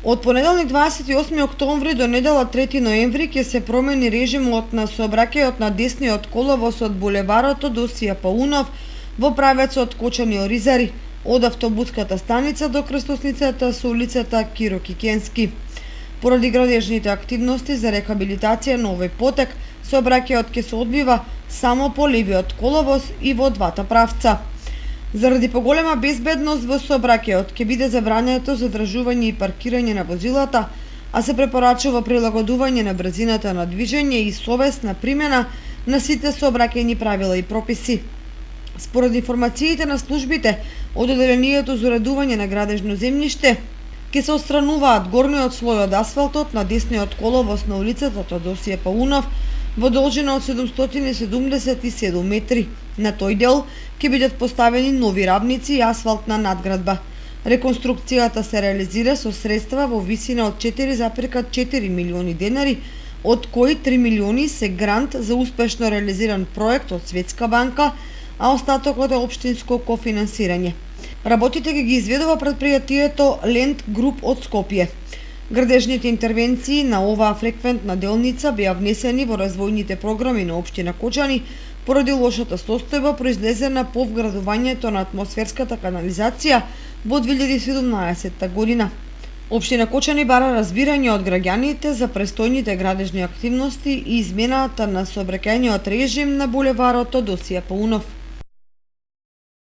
Од понеделник 28 октомври до недела 3 ноември ќе се промени режимот на сообраќајот на десниот коловоз од булеварот Тодосија Паунов во правецот Кочани-Оризари, од автобуската станица до крстосницата со улицата Киро Кикенски. Поради градежните активности за рехабилитација на овој потек, сообраќајот ќе се одвива само по левиот коловоз и во двата правца. Заради поголема безбедност во сообраќајот ќе биде забрането задржување и паркирање на возилата, а се препорачува прилагодување на брзината на движење и совесна примена на сите сообраќајни правила и прописи. Според информациите на службите од одделението за уредување на градежно земјиште, ќе се отстрануваат горниот слој од асфалтот на десниот коловоз на улицата Тодосија Паунов во должина од 777 метри. На тој дел ќе бидат поставени нови равници и асфалтна надградба. Реконструкцијата се реализира со средства во висина од 4,4 милиони денари, од кои 3 милиони се грант за успешно реализиран проект од Светска банка, а остатокот е општинско кофинансирање. Работите ги изведува претпријатието Ленд Груп од Скопје. Градежните интервенции на оваа фреквентна делница беа внесени во развојните програми на општина Кочани поради лошата состојба произлезена по вградувањето на атмосферската канализација во 2017 година. Општина Кочани бара разбирање од граѓаните за престојните градежни активности и измената на сообраќајниот режим на булеварот Тодосија Паунов.